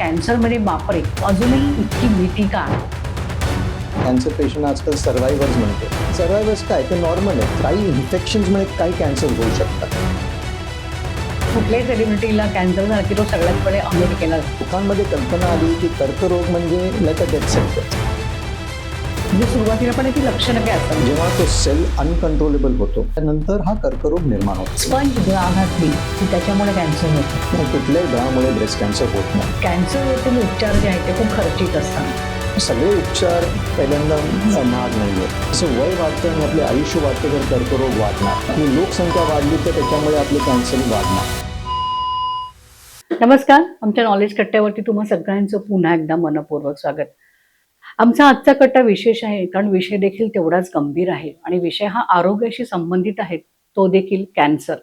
Cancer मध्ये बापरे अजूनही इतकी भीती का? कॅन्सर पेशंट आजकाल सर्वायवर्स म्हणतो. सर्वायवर्स काय ते नॉर्मल आहे. काही इन्फेक्शन्समुळे काही कॅन्सर होऊ शकतात. कुठल्याही सेलिब्रिटीला कॅन्सर झाला की तो सगळ्यात पुढे अमेरिकेला जातो. लोकांमध्ये कल्पना आली की कर्करोग म्हणजे लाईक अ डेथ सेंटेन्स. म्हणजे सुरुवातीला पण याची लक्षणं काय असतात? जेव्हा तो सेल अनकंट्रोलेबल होतो त्यानंतर हा कर्करोग निर्माण होतो. स्पंज ग्रा घातली की त्याच्यामुळे कॅन्सर होतो. मग कुठल्याही ग्रहामुळे ब्रेस्ट कॅन्सर होत नाही. कॅन्सरवरतील उपचार जे आहेत ते खूप खर्चिक असतात. सगळे उपचार पहिल्यांदा महाग नाही आहेत. असं वय वाढतं आणि आपले आयुष्य वाढतं तर कर्करोग वाढणार. ही लोकसंख्या वाढली तर त्याच्यामुळे आपले कॅन्सर वाढणार. नमस्कार, आमच्या नॉलेज कट्ट्यावरती तुम्हा सगळ्यांचं पुन्हा एकदा मनपूर्वक स्वागत. आमचा आजचा कट्टा विशेष आहे कारण विषय देखील तेवढाच गंभीर आहे आणि विषय हा आरोग्याशी संबंधित आहे, तो देखील कॅन्सर.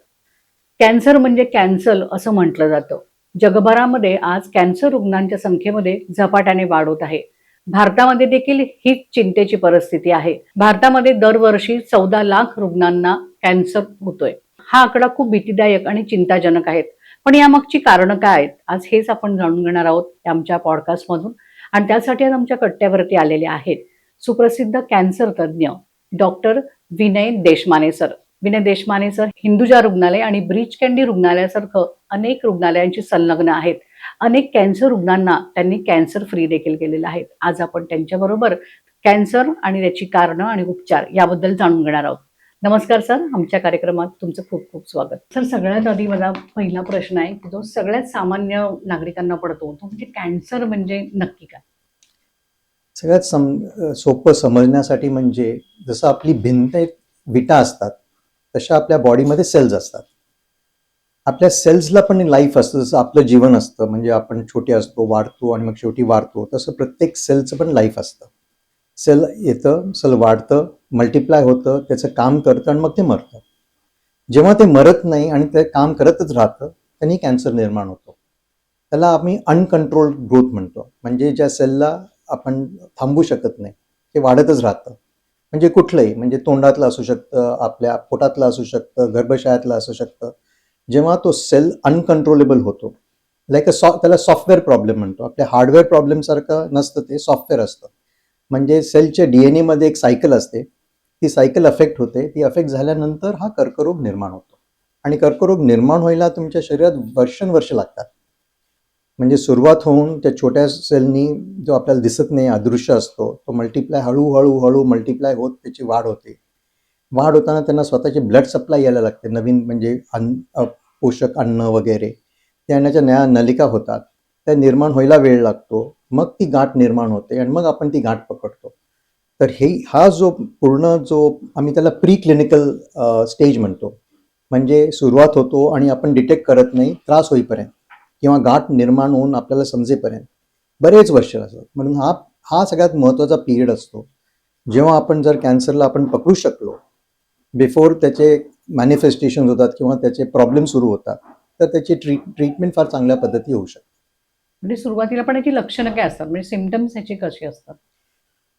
कॅन्सर म्हणजे कॅन्सल असं म्हटलं जातं. जगभरामध्ये आज कॅन्सर रुग्णांच्या संख्येमध्ये झपाट्याने वाढ होत आहे. भारतामध्ये देखील हीच चिंतेची परिस्थिती आहे. भारतामध्ये दरवर्षी 14 लाख रुग्णांना कॅन्सर होतोय. हा आकडा खूप भीतीदायक आणि चिंताजनक आहे. पण यामागची कारणं काय आहेत, आज हेच आपण जाणून घेणार आहोत आमच्या पॉडकास्टमधून. आणि त्यासाठी आज आमच्या कट्ट्यावरती आलेले आहेत सुप्रसिद्ध कॅन्सर तज्ज्ञ doctor Vinay Deshmane sir. Vinay Deshmane sir Hinduja रुग्णालय आणि ब्रीच कँडी रुग्णालयासारखं अनेक रुग्णालयांशी संलग्न आहेत. अनेक कॅन्सर रुग्णांना त्यांनी कॅन्सर फ्री देखील केलेलं आहे. आज आपण त्यांच्याबरोबर कॅन्सर आणि त्याची कारणं आणि उपचार याबद्दल जाणून घेणार आहोत. नमस्कार सर, आमच्या कार्यक्रमात तुमचं खूप खूप स्वागत. सर, सगळ्यात आधी माझा पहिला प्रश्न आहे की जो सगळ्यात सामान्य नागरिकांना पडतो तो म्हणजे कॅन्सर म्हणजे नक्की काय? सगळ्यात सोपं समजण्यासाठी म्हणजे जसं आपली भिंत विटा असतात तशा आपल्या बॉडीमध्ये सेल्स असतात. आपल्या सेल्सला पण लाईफ असतं. जसं आपलं जीवन असतं, म्हणजे आपण छोटे असतो, वाढतो आणि मग शेवटी वाढतो, तसं प्रत्येक सेलचं पण लाईफ असतं. सेल येतं, सेल वाढतं, मल्टिप्लाय होतं, त्याचं काम करतं आणि मग ते मरतं. जेव्हा ते मरत नाही आणि ते काम करतच राहतं त्यांनी कॅन्सर निर्माण होतो. त्याला आम्ही अनकंट्रोल्ड ग्रोथ म्हणतो. म्हणजे ज्या सेलला आपण थांबवू शकत नाही, ते वाढतच राहतं. म्हणजे कुठलंही, म्हणजे तोंडातलं असू शकतं, आपल्या पोटातलं असू शकतं, गर्भाशयातलं असू शकतं. जेव्हा तो सेल अनकंट्रोलेबल होतो, लाईक त्याला सॉफ्टवेअर प्रॉब्लेम म्हणतो. आपल्या हार्डवेअर प्रॉब्लेमसारखं नसतं, ते सॉफ्टवेअर असतं. म्हणजे सेलच्या DNA मध्ये एक सायकल असते, ती सायकल अफेक्ट होते. ती अफेक्ट झाल्यानंतर हा कर्करोग निर्माण होतो. आणि कर्करोग निर्माण व्हायला तुमच्या शरीरात वर्षानुवर्ष लागतात. म्हणजे सुरुवात होऊन त्या छोट्या सेलनी, जो आपल्याला दिसत नाही, अदृश्य असतो, तो मल्टिप्लाय हळूहळू मल्टिप्लाय होत त्याची वाढ होते. वाढ होताना त्यांना स्वतःची ब्लड सप्लाय यायला लागते. नवीन म्हणजे पोषक अन्न वगैरे त्या येण्याच्या नया नलिका होतात, त्या निर्माण व्हायला वेळ लागतो. मग ती गाठ निर्माण होते आणि मग आपण ती गाठ पकडतो. तर हा जो आम्ही त्याला प्री क्लिनिकल स्टेज म्हणतो. म्हणजे सुरुवात होतो आणि आपण डिटेक्ट करत नाही, त्रास होईपर्यंत किंवा गाठ निर्माण होऊन आपल्याला समजेपर्यंत बरेच वर्ष असतात. म्हणून हा सगळ्यात महत्त्वाचा पिरियड असतो. जेव्हा आपण जर कॅन्सरला आपण पकडू शकलो बिफोर त्याचे मॅनिफेस्टेशन होतात किंवा त्याचे प्रॉब्लेम सुरू होतात, तर त्याची ट्रीटमेंट फार चांगल्या पद्धती होऊ शकते. म्हणजे सुरुवातीला पण याची लक्षणं काय असतात, म्हणजे सिम्पटम्स याचे कसे असतात?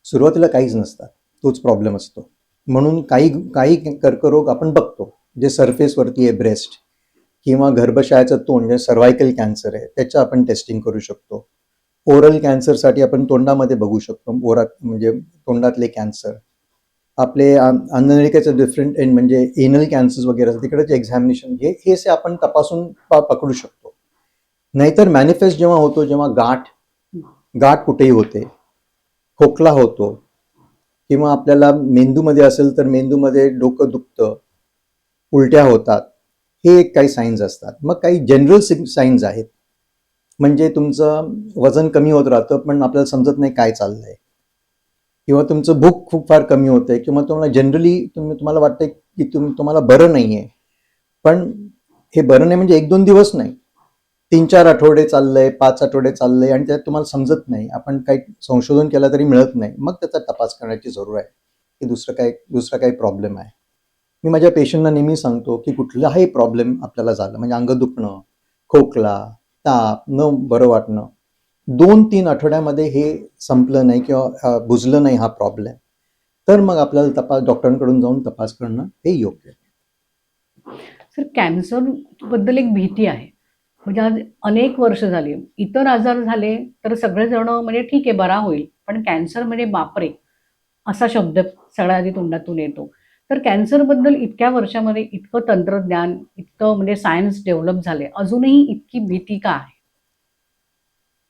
सुरुवातीला काहीच नसतात, तोच प्रॉब्लेम असतो. म्हणून काही कर्करोग आपण बघतो जे सरफेसवरती आहे, ब्रेस्ट किंवा गर्भाशयाचं तोंड, जे सर्वायकल कॅन्सर आहे, त्याचं आपण टेस्टिंग करू शकतो. ओरल कॅन्सरसाठी आपण तोंडामध्ये बघू शकतो, म्हणजे तोंडातले कॅन्सर. आपले अन्ननलिकेचं डिफरंट एंड म्हणजे एनल कॅन्सर वगैरे तिकडेच एक्झामिनेशन हे आपण तपासून पकडू शकतो. नाहीतर मॅनिफेस्ट जेव्हा होतो, जेव्हा गाठ कुठेही होते, खोकला होतो, किंवा आपल्याला मेंदूमध्ये असेल तर मेंदूमध्ये डोकं दुखतं, उलट्या होतात, हे काही साईन्स असतात. मग काही जनरल साईन्स आहेत, म्हणजे तुमचं वजन कमी होत राहतं पण आपल्याला समजत नाही काय चाललंय, किंवा तुमचं भूक खूप फार कमी होते, किंवा तुम्हाला जनरली तुम्हाला वाटतंय की तुम्हाला बरं नाही आहे. पण हे बरं नाही म्हणजे 1-2 दिवस नाही, 3-4 आठवडे चाललंय, 5 आठवडे चाललंय आणि त्यात तुम्हाला समजत नाही, आपण काही संशोधन केलं तरी मिळत नाही. मग त्याचा तपास करण्याची जरूर आहे की दुसरा काही प्रॉब्लेम आहे. मी माझ्या पेशंटना नेहमी सांगतो की कुठलाही प्रॉब्लेम आपल्याला झाला, म्हणजे अंग दुखणं, खोकला, ताप, न बरं वाटणं, 2-3 आठवड्यामध्ये हे संपलं नाही किंवा बुजलं नाही हा प्रॉब्लेम, तर मग आपल्याला डॉक्टरांकडून जाऊन तपास करणं हे योग्य आहे. सर, कॅन्सर बद्दल एक भीती आहे म्हणजे आज अनेक वर्ष झाली. इतर आजार झाले तर सगळेजण म्हणजे ठीक आहे बरा होईल. पण कॅन्सर म्हणजे बापरे! असा शब्द सगळ्यात आधी तोंडातून येतो. तर कॅन्सरबद्दल इतक्या वर्षामध्ये इतकं तंत्रज्ञान, इतकं म्हणजे सायन्स डेव्हलप झाले. अजूनही इतकी भीती का आहे?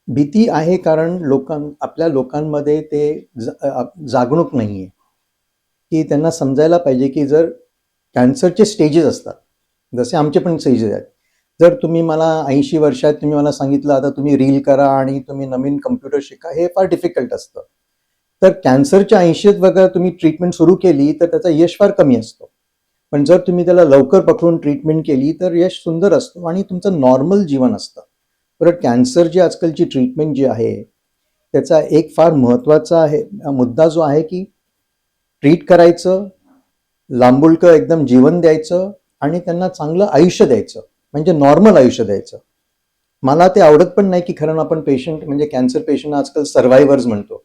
भीती आहे कारण आपल्या लोकांमध्ये ते जागरूक नाहीये, की त्यांना समजायला पाहिजे की जर कॅन्सरचे स्टेजेस असतात, जसे आमचे पण स्टेजेस आहेत. जर तुम्ही मला 80 वर्षात तुम्ही मला सांगितलं आता तुम्ही रील करा आणि तुम्ही नवीन कम्प्युटर शिका, हे फार डिफिकल्ट असतं. तर कॅन्सरच्या 80त वगैरे तुम्ही ट्रीटमेंट सुरू केली तर त्याचा यश फार कमी असतो. पण जर तुम्ही त्याला लवकर पकडून ट्रीटमेंट केली तर यश सुंदर असतो आणि तुमचं नॉर्मल जीवन असतं. परत कॅन्सरची आजकालची ट्रीटमेंट जी आहे त्याचा एक फार महत्त्वाचा मुद्दा जो आहे की ट्रीट करायचं, लांबुलकं एकदम जीवन द्यायचं आणि त्यांना चांगलं आयुष्य द्यायचं, म्हणजे नॉर्मल आयुष्य द्यायचं. मला ते आवडत पण नाही की खरं आपण पेशंट म्हणजे कॅन्सर पेशंट आजकाल सर्व्हायव्हर्स म्हणतो.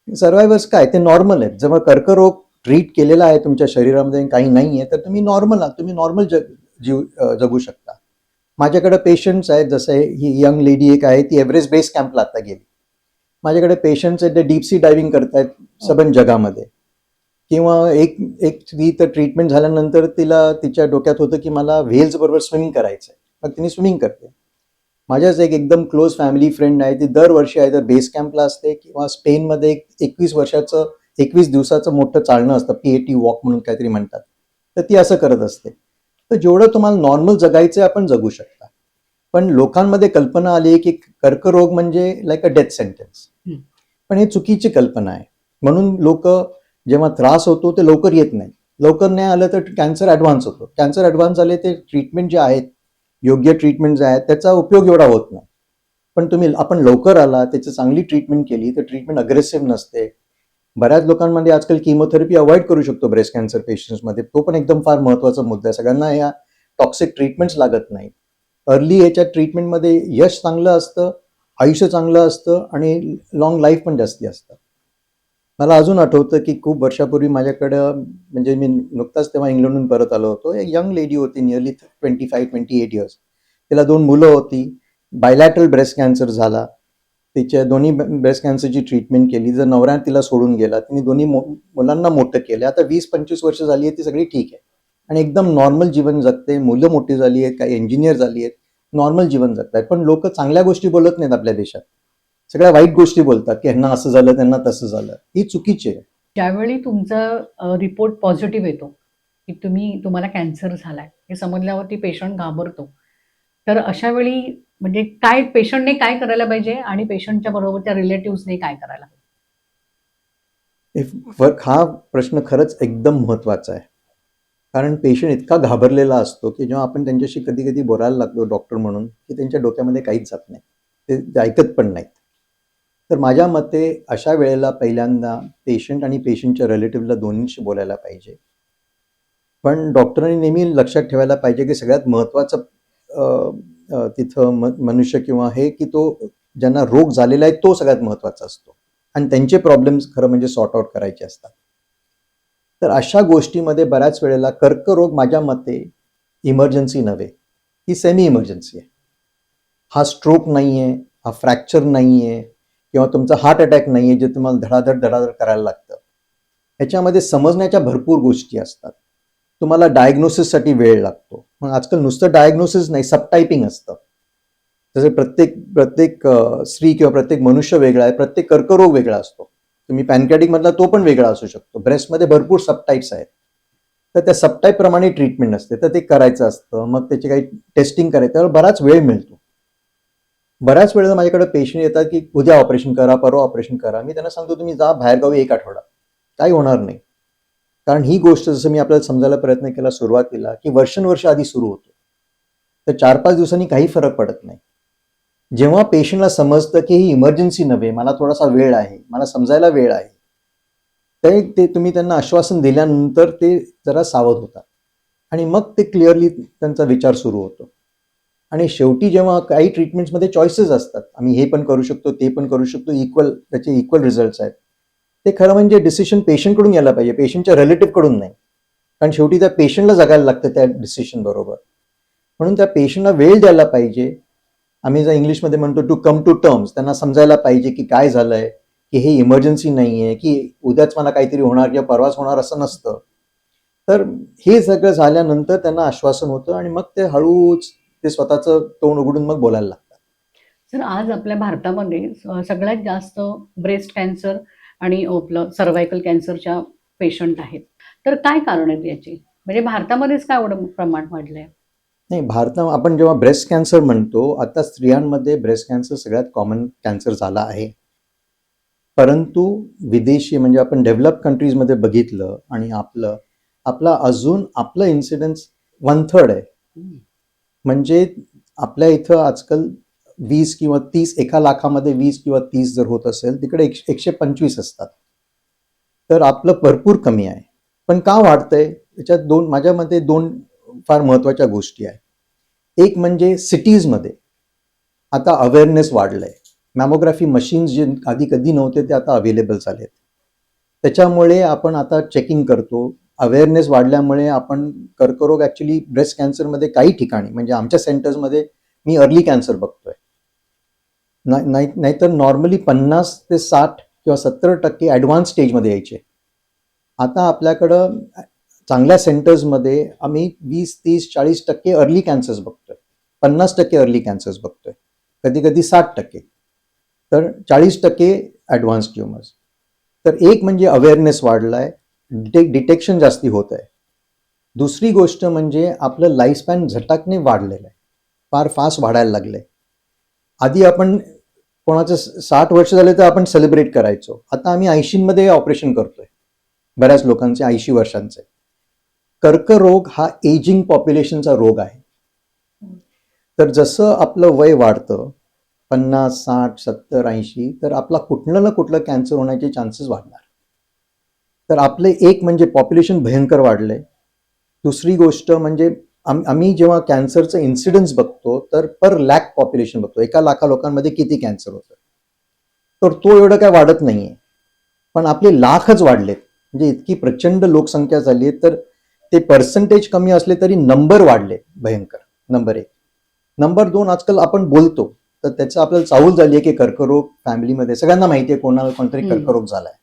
सर्व्हायव्हर्स काय, ते नॉर्मल आहेत. जेव्हा कर्करोग ट्रीट केलेला आहे तुमच्या शरीरामध्ये काही नाही आहे तर तुम्ही नॉर्मल आहात, तुम्ही नॉर्मल जगू शकता. माझ्याकडे पेशंट्स आहेत, जसे ही यंग लेडी एक आहे ती एव्हरेस्ट बेस कॅम्पला आता गेली. माझ्याकडे पेशंट्स आहेत ते डीप सी डायव्हिंग करतायत सबन जगामध्ये. किंवा एक एक ती तर ट्रीटमेंट झाल्यानंतर तिला तिच्या डोक्यात होतं की मला व्हेल्स बरोबर स्विमिंग करायचं आहे, मग तिने स्विमिंग करते. माझ्याच एक एकदम क्लोज फॅमिली फ्रेंड आहे, ती दरवर्षी आहे तर बेस कॅम्पला असते किंवा स्पेनमध्ये एक 21 दिवसाचं मोठं चालणं असतं, PAT वॉक म्हणून काहीतरी म्हणतात, तर ती असं करत असते. तर जेवढं तुम्हाला नॉर्मल जगायचं आपण जगू शकता. पण लोकांमध्ये कल्पना आली की कर्करोग म्हणजे लाईक अ डेथ सेंटेन्स. पण हे चुकीची कल्पना आहे. म्हणून लोक जेव्हा त्रास होतो ते लवकर येत नाही. लवकर नाही आलं तर कॅन्सर ॲडव्हान्स होतो. कॅन्सर ॲडव्हान्स झाले ते ट्रीटमेंट जे आहेत, योग्य ट्रीटमेंट जे आहेत त्याचा उपयोग एवढा होत नाही. पण आपण लवकर आला, त्याची चांगली ट्रीटमेंट केली तर ट्रीटमेंट अग्रेसिव्ह नसते. बऱ्याच लोकांमध्ये आजकाल किमोथेरपी अवॉइड करू शकतो ब्रेस्ट कॅन्सर पेशंट्समध्ये. तो पण एकदम फार महत्त्वाचा मुद्दा आहे. सगळ्यांना या टॉक्सिक ट्रीटमेंट्स लागत नाही. अर्ली याच्या ट्रीटमेंटमध्ये यश चांगलं असतं, आयुष्य चांगलं असतं आणि लॉंग लाईफ पण जास्ती असतं. मला अजून आठवतं की खूप वर्षापूर्वी माझ्याकडं म्हणजे मी नुकताच तेव्हा इंग्लंडहून परत आलो होतो. एक यंग लेडी होती, नियरली 25-28 इयर्स. तिला 2 मुलं होती. बायलॅटरल ब्रेस्ट कॅन्सर झाला. तिच्या दोन्ही ब्रेस्ट कॅन्सरची ट्रीटमेंट केली. जर नवऱ्याने तिला सोडून गेला, तिने दोन्ही मुलांना मोठं केलं. आता 20-25 वर्ष झाली आहे, ती सगळी ठीक आहे आणि एकदम नॉर्मल जीवन जगते. मुलं मोठी झाली आहेत, काही इंजिनियर झाली आहेत, नॉर्मल जीवन जगतात. पण लोक चांगल्या गोष्टी बोलत नाहीत आपल्या देशात. सगळ्या वाईट गोष्टी बोलतात की ह्यांना असं झालं, त्यांना तसं झालं. ही चुकीची आहे. ज्यावेळी तुमचा रिपोर्ट पॉझिटिव्ह येतो, की तुम्हाला कॅन्सर झालाय, हे समजल्यावरती पेशंट घाबरतो. तर अशा वेळी म्हणजे काय पेशंटने काय करायला पाहिजे आणि पेशंटच्या बरोबरच्या रिलेटिव्हजने काय करायला हा प्रश्न खरंच एकदम महत्वाचा आहे. कारण पेशंट इतका घाबरलेला असतो की जेव्हा आपण त्यांच्याशी कधी कधी बोलायला लागतो डॉक्टर म्हणून, की त्यांच्या डोक्यामध्ये काहीच जात नाही, ते ऐकत पण नाहीत. तर माझ्या मते अशा वेळेला पहिल्यांदा पेशंट आणि पेशंटच्या रिलेटिव्हला दोन्हीशी बोलायला पाहिजे. पण डॉक्टरांनी नेहमी लक्षात ठेवायला पाहिजे की सगळ्यात महत्त्वाचं तिथं मनुष्य किंवा हे की तो ज्यांना रोग झालेला आहे तो सगळ्यात महत्त्वाचा असतो आणि त्यांचे प्रॉब्लेम्स खरं म्हणजे सॉर्ट आउट करायचे असतात. तर अशा गोष्टीमध्ये बऱ्याच वेळेला कर्करोग माझ्या मते इमर्जन्सी नव्हे, ही सेमी इमर्जन्सी आहे. हा स्ट्रोक नाही आहे, हा फ्रॅक्चर नाही आहे किंवा तुमचा हार्ट अटॅक नाही आहे जे तुम्हाला धडाधड धडाधड करायला लागतं. ह्याच्यामध्ये समजण्याच्या भरपूर गोष्टी असतात. तुम्हाला डायग्नोसिससाठी वेळ लागतो. मग आजकाल नुसतं डायग्नोसिस नाही, सबटायपिंग असतं. जसे प्रत्येक प्रत्येक स्त्री किंवा प्रत्येक मनुष्य वेगळा आहे, प्रत्येक कर्करोग वेगळा असतो. तुम्ही पॅनक्रियाटिक मधला तो पण वेगळा असू शकतो. ब्रेस्टमध्ये भरपूर सबटाईप्स आहेत. तर त्या सबटाईप प्रमाणे ट्रीटमेंट असते, तर ते करायचं असतं. मग त्याची काही टेस्टिंग करायचं, त्यावर बराच वेळ मिळतो. बऱ्याच वेळेला माझ्याकडे पेशंट येतात की उद्या ऑपरेशन करा, परवा ऑपरेशन करा. मी त्यांना सांगतो तुम्ही जा बाहेरगावी 1 आठवडा, काही होणार नाही. कारण ही गोष्ट जसं मी आपल्याला समजायला प्रयत्न केला सुरुवातीला की वर्षानुवर्ष आधी सुरू होतो, तर 4-5 दिवसांनी काही फरक पडत नाही. जेव्हा पेशंटला समजतं की ही इमर्जन्सी नव्हे, मला थोडासा वेळ आहे, मला समजायला वेळ आहे, ते तुम्ही त्यांना आश्वासन दिल्यानंतर ते जरा सावध होतात आणि मग ते क्लिअरली त्यांचा विचार सुरू होतो. आणि शेवटी जेव्हा काही ट्रीटमेंट्समध्ये चॉईसेस असतात, आम्ही हे पण करू शकतो, ते पण करू शकतो, त्याचे इक्वल रिझल्ट्स आहेत. ते खरं म्हणजे डिसिशन पेशंटकडून यायला पाहिजे, पेशंटच्या रिलेटिव्हकडून नाही. कारण शेवटी त्या पेशंटला जगायला लागतं त्या डिसिशन बरोबर. म्हणून त्या पेशंटला वेळ द्यायला पाहिजे. आम्ही जर इंग्लिशमध्ये म्हणतो टू कम टू टर्म्स, त्यांना समजायला पाहिजे की काय झालंय, की हे इमर्जन्सी नाही आहे, की उद्याच मला काहीतरी होणार किंवा परवाच होणार असं नसतं. तर हे सगळं झाल्यानंतर त्यांना आश्वासन होतं आणि मग ते हळूच ते स्वतःचं तोंड उघडून मग बोलायला लागतात. सर, आज आपल्या भारतामध्ये सगळ्यात जास्त ब्रेस्ट कॅन्सर आणि आपलं सर्व्हायकल कॅन्सरच्या पेशंट आहेत. तर काय कारण आहेत याची? म्हणजे भारतामध्येच काय एवढं प्रमाण वाढलंय? नाही, भारतात आपण जेव्हा ब्रेस्ट कॅन्सर म्हणतो, आता स्त्रियांमध्ये ब्रेस्ट कॅन्सर सगळ्यात कॉमन कॅन्सर झाला आहे. परंतु विदेशी म्हणजे आपण डेव्हलप कंट्रीजमध्ये बघितलं आणि आपला अजून आपलं इन्सिडन्स 1/3 आहे. म्हणजे आपल्या इथं आजकाल 20 किंवा 30, एका लाखामध्ये 20 किंवा 30 जर होत असेल, तिकडे 125 असतात. तर आपलं भरपूर कमी आहे. पण का वाढतंय? त्याच्यात माझ्या मते दोन फार महत्वाच्या गोष्टी आहेत. एक म्हणजे सिटीजमध्ये आता अवेअरनेस वाढलंय. मॅमोग्राफी मशीन्स जे आधी कधी नव्हते ते आता अवेलेबल झालेत. त्याच्यामुळे आपण आता चेकिंग करतो. अवेअरनेस वाढल्यामुळे आपण कर्करोग ॲक्च्युली ब्रेस्ट कॅन्सरमध्ये काही ठिकाणी म्हणजे आमच्या सेंटर्समध्ये मी अर्ली कॅन्सर बघतोय. नाहीतर नॉर्मली 50 ते 60 किंवा 70% ॲडव्हान्स स्टेजमध्ये यायचे. आता आपल्याकडं चांगल्या सेंटर्समध्ये आम्ही 20, 30, 40% अर्ली कॅन्सर्स बघतोय. 50% अर्ली कॅन्सर्स बघतोय. कधी कधी 60%. तर 40% ॲडव्हान्स ट्युमर्स. तर एक म्हणजे अवेअरनेस वाढलाय, डिटेक्शन जास्ती होत आहे. दुसरी गोष्ट म्हणजे आपलं लाईफस्पॅन झटाकने वाढलेलं आहे. फार फास्ट वाढायला लागलंय. आधी आपण कोणाचं 60 वर्ष झाले तर आपण सेलिब्रेट करायचो. आता आम्ही 80मध्ये ऑपरेशन करतोय. बऱ्याच लोकांचे 80 वर्षांचे. कर्करोग हा एजिंग पॉप्युलेशनचा रोग आहे. तर जसं आपलं वय वाढतं 50, 60, 70, 80, तर आपला कुठलं ना कुठलं कॅन्सर होण्याचे चान्सेस वाढणार. तर आपले एक म्हणजे पॉप्युलेशन भयंकर वाढलंय. दुसरी गोष्ट म्हणजे आम्ही जेव्हा कॅन्सरचं इन्सिडन्स बघतो तर पर लॅक पॉप्युलेशन बघतो. एका लाखा लोकांमध्ये किती कॅन्सर होतं. तर तो एवढं काय वाढत नाहीये. पण आपले लाखच वाढलेत. म्हणजे इतकी प्रचंड लोकसंख्या झाली आहे, तर ते पर्सेंटेज कमी असले तरी नंबर वाढले भयंकर. नंबर 1. नंबर 2, आजकाल आपण बोलतो तर त्याचं आपल्याला चाहूल झाली आहे की कर्करोग फॅमिलीमध्ये सगळ्यांना माहिती आहे कोणाला कोणतरी कर्करोग झालाय.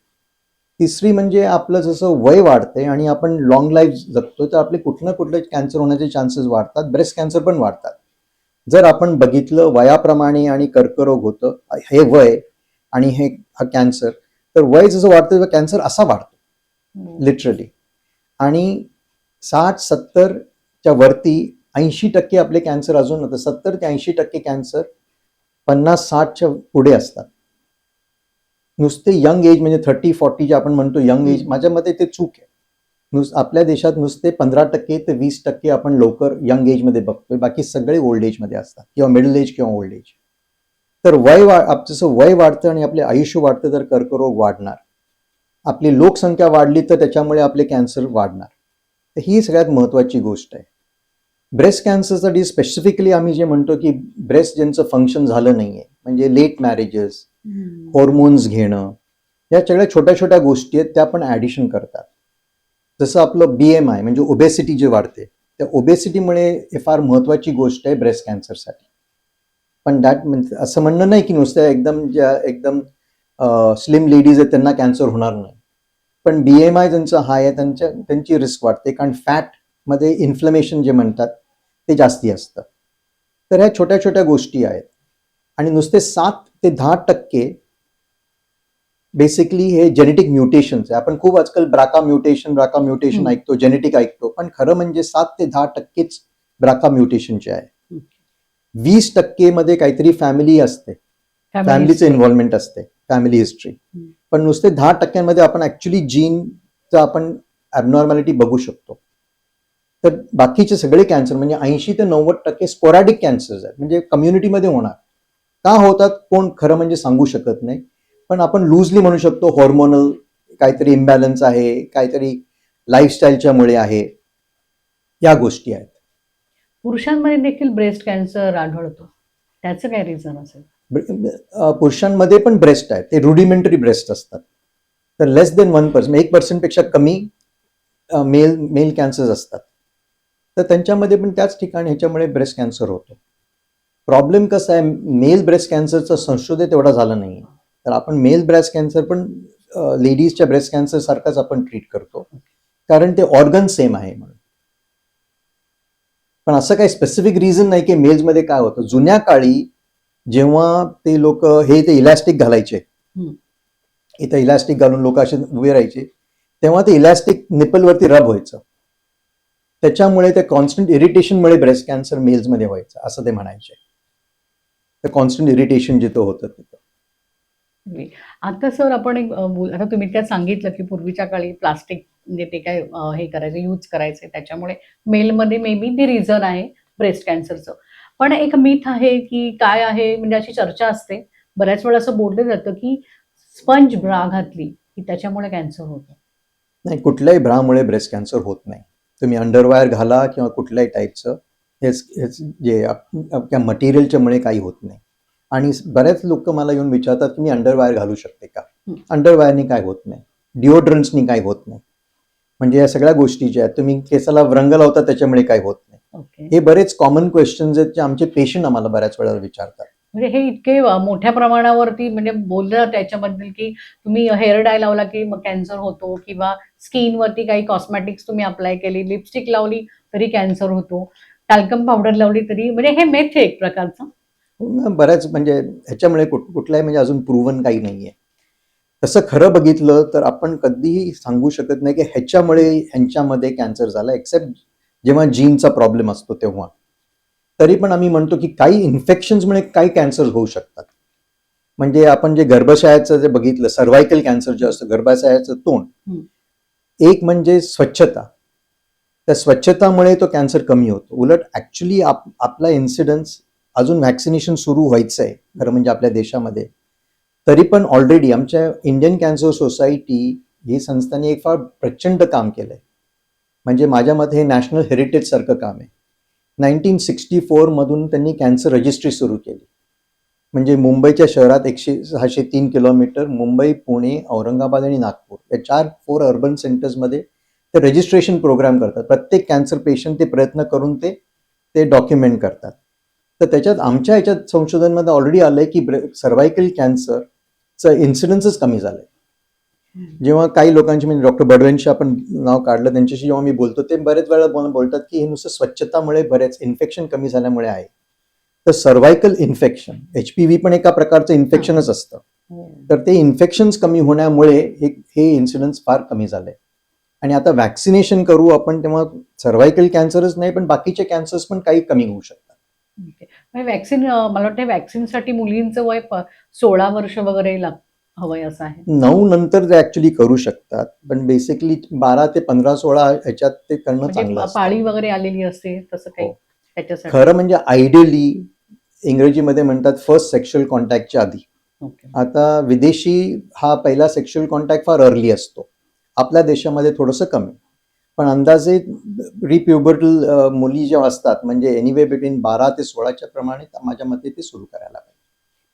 तिसरी म्हणजे आपलं जसं वय वाढते आणि आपण लॉंग लाईफ जगतो तर आपले कुठं ना कुठले कॅन्सर होण्याचे चान्सेस वाढतात. ब्रेस्ट कॅन्सर पण वाढतात. जर आपण बघितलं वयाप्रमाणे आणि कर्करोग होतं, हे वय आणि हा कॅन्सर, तर वय जसं वाढतं तर कॅन्सर असा वाढतो लिटरली. आणि 60-70च्या वरती 80% आपले कॅन्सर अजून होतं. 70 ते 80% कॅन्सर 50-60च्या पुढे असतात. नुसते यंग एज म्हणजे 30-40 जे आपण म्हणतो यंग एज, माझ्या मते ते चूक आहे. आपल्या देशात नुसते 15% ते 20% आपण लवकर यंग एजमध्ये बघतोय. बाकी सगळे ओल्ड एजमध्ये असतात किंवा मिडल एज किंवा ओल्ड एज. तर जसं वय वाढतं आणि आपले आयुष्य वाढतं तर कर्करोग वाढणार. आपली लोकसंख्या वाढली तर त्याच्यामुळे आपले कॅन्सर वाढणार. तर ही सगळ्यात महत्वाची गोष्ट आहे. ब्रेस्ट कॅन्सरसाठी स्पेसिफिकली आम्ही जे म्हणतो की ब्रेस्ट ज्यांचं फंक्शन झालं नाहीये, म्हणजे लेट मॅरेजेस, हॉर्मोन्स घेणं, या सगळ्या छोट्या छोट्या गोष्टी आहेत त्या पण ॲडिशन करतात. जसं आपलं BMI म्हणजे ओबेसिटी जे वाढते, त्या ओबेसिटीमुळे हे फार महत्वाची गोष्ट आहे ब्रेस्ट कॅन्सरसाठी. पण म्हणजे असं म्हणणं नाही की नुसतं एकदम स्लिम लेडीज आहेत त्यांना कॅन्सर होणार नाही. पण BMI ज्यांचं हाय आहे त्यांची रिस्क वाढते, कारण फॅटमध्ये इन्फ्लमेशन जे म्हणतात ते जास्ती असतं. तर ह्या छोट्या छोट्या गोष्टी आहेत. आणि नुसते 7 ते 10% बेसिकली हे जेनेटिक म्युटेशन्स आहे. आपण खूप आजकाल ब्राका म्युटेशन ऐकतो, जेनेटिक ऐकतो, पण खरं म्हणजे 7 ते 10%च ब्राका म्युटेशनचे आहे. 20% मध्ये काहीतरी फॅमिली असते, फॅमिलीचं इन्व्हॉल्वमेंट असते, फॅमिली हिस्ट्री. पण नुसते 10% आपण ऍक्च्युली जीनचं आपण ॲबनॉर्मॅलिटी बघू शकतो. तर बाकीचे सगळे कॅन्सर म्हणजे 80 ते 90% स्पोरॅडिक कॅन्सर्स आहेत, म्हणजे कम्युनिटीमध्ये होणार. का होतात कोण खरं म्हणजे सांगू शकत नाही. पण आपण लूजली म्हणू शकतो हॉर्मोनल काहीतरी इम्बॅलन्स आहे, काहीतरी लाईफस्टाईलच्या मुळे आहे, या गोष्टी आहेत. पुरुषांमध्ये देखील ब्रेस्ट कॅन्सर आढळतो, त्याचं काय रिझन असेल? पुरुषांमध्ये पण ब्रेस्ट आहे, ते रुडिमेंटरी ब्रेस्ट असतात. तर लेस देन 1%, 1% पेक्षा कमी मेल कॅन्सर्स असतात. तर त्यांच्यामध्ये पण त्याच ठिकाणी ह्याच्यामुळे ब्रेस्ट कॅन्सर होतो. प्रॉब्लेम कसा आहे, मेल ब्रेस्ट कॅन्सरचं संशोधन एवढा झालं नाही. तर आपण मेल ब्रेस्ट कॅन्सर पण लेडीजच्या ब्रेस्ट कॅन्सर सारखाच आपण ट्रीट करतो, कारण ते ऑर्गन सेम आहे म्हणून. पण असं काही स्पेसिफिक रिझन नाही की मेल्समध्ये काय होतं. जुन्या काळी जेव्हा ते लोक ते इलॅस्टिक घालायचे, हम्म. इथं इलॅस्टिक घालून लोक असे उभे राहायचे, तेव्हा ते इलॅस्टिक निपलवरती रब व्हायचं. त्याच्यामुळे ते कॉन्स्टंट इरिटेशनमुळे ब्रेस्ट कॅन्सर मेल्समध्ये व्हायचं असं ते म्हणायचे. तर कॉन्स्टंट इरिटेशन जिथं होतं तिथं. आता सर आपण आता तुम्ही त्यात सांगितलं की पूर्वीच्या काळी प्लास्टिक म्हणजे ते काय हे करायचं, यूज करायचे, त्याच्यामुळे मेलमध्ये मे बी ते रिझन आहे ब्रेस्ट कॅन्सरचं. पण एक मिथ आहे की काय आहे, म्हणजे अशी चर्चा असते, बऱ्याच वेळा असं बोललं जातं की स्पंज ब्रा घातली की त्याच्यामुळे कॅन्सर होतो. नाही, कुठल्याही ब्रामुळे ब्रेस्ट कॅन्सर होत नाही. तुम्ही अंडरवायर घाला किंवा कुठल्याही टाईपचं, जे आपल्या मटेरियलच्यामुळे काही होत नाही. आणि बऱ्याच लोक मला येऊन विचारतात की मी अंडरवायर घालू शकते का. अंडरवायरनी काय होत नाही, डिओड्रंट्सनी काय होत नाही. म्हणजे या सगळ्या गोष्टी ज्या आहेत, तुम्ही केसाला रंग लावता त्याच्यामुळे काय होत नाही. ओके. हे बरेच कॉमन क्वेश्चन्स आहेत जे आमचे पेशंट आम्हाला बऱ्याच वेळा विचारतात. म्हणजे हे इतके मोठ्या प्रमाणावरती म्हणजे बोललं त्याच्याबद्दल की तुम्ही हेअर डाय लावला की मग कॅन्सर होतो, किंवा स्किनवरती काही कॉस्मॅटिक्स तुम्ही अप्लाय केली, लिपस्टिक लावली तरी कॅन्सर होतो, टॅल्कम पावडर लावली तरी, म्हणजे हे मेथ आहे एक प्रकारचं. बऱ्याच म्हणजे ह्याच्यामुळे कुठलाही म्हणजे अजून प्रूव्हन काही नाहीये. तसं खरं बघितलं तर आपण कधीही सांगू शकत नाही की ह्याच्यामुळे ह्यांच्यामध्ये कॅन्सर झाला, एक्सेप्ट जेव्हा जीनचा प्रॉब्लेम असतो तेव्हा. तरी पण आम्ही म्हणतो की काही इन्फेक्शन्समुळे काही कॅन्सर होऊ शकतात. म्हणजे आपण जे गर्भाशयाचं जे बघितलं, सर्व्हायकल कॅन्सर जे असतं गर्भाशयाचं तोंड, एक म्हणजे स्वच्छता. त्या स्वच्छतामुळे तो कॅन्सर कमी होतो. उलट ऍक्च्युली आपला इन्सिडन्स अजून व्हॅक्सिनेशन सुरू व्हायचं आहे खरं म्हणजे आपल्या देशामध्ये. तरी पण ऑलरेडी आमच्या इंडियन कॅन्सर सोसायटी ही संस्थांनी एक फार प्रचंड काम केलंय. म्हणजे माझ्या मते हे नॅशनल हेरिटेज सारखं काम आहे. 1964 मधून त्यांनी कॅन्सर रजिस्ट्री सुरू केली. म्हणजे मुंबईच्या शहरात 603 किलोमीटर, मुंबई, पुणे, औरंगाबाद आणि नागपूर या 4 अर्बन सेंटर्समध्ये ते रजिस्ट्रेशन प्रोग्राम करतात. प्रत्येक कॅन्सर पेशंट ते प्रयत्न करून ते डॉक्युमेंट करतात. तर त्याच्यात आमच्या ह्याच्यात संशोधनमध्ये ऑलरेडी आलंय की सर्व्हायकल कॅन्सरचं इन्सिडन्सच कमी झालंय. जेव्हा काही लोकांची, म्हणजे डॉक्टर बडवेंशी आपण नाव काढलं, त्यांच्याशी जेव्हा मी बोलतो ते बरेच वेळा बोलतात की हे नुसतं स्वच्छतामुळे बरेच इन्फेक्शन कमी झाल्यामुळे आहे. तर सर्व्हायकल इन्फेक्शन, HPV पण एका प्रकारचं इन्फेक्शनच असतं. तर ते इन्फेक्शन्स कमी होण्यामुळे हे इन्सिडन्स फार कमी झाले. आणि आता वॅक्सिनेशन करू आपण तेव्हा सर्व्हायकल कॅन्सरच नाही पण बाकीचे कॅन्सर्स पण काही कमी होऊ शकतात. वॅक्सिन, मला वाटतं वॅक्सिनसाठी मुलींचं वय 16 वर्ष वगैरे हवंय असं आहे. 9 नंतर ते ऍक्च्युली करू शकतात, पण बेसिकली 12 ते 15, 16 ह्याच्यात ते करणं चांगलं म्हणजे असतं. पाळी वगैरे आलेली असते तसं काही हो. त्याच्यासाठी. खरं म्हणजे आयडियली इंग्रजीमध्ये म्हणतात फर्स्ट सेक्शुअल कॉन्टॅक्टच्या आधी. ओके. आता विदेशी हा पहिला सेक्शुअल कॉन्टॅक्ट फार अर्ली असतो, आपल्या देशामध्ये थोडंसं कमी. पण अंदाजे रिप्युबर्टल मुली जेव्हा असतात, म्हणजे एनिवे बिटवीन 12 ते 16च्या प्रमाणे माझ्या मते ते सुरू करायला पाहिजे.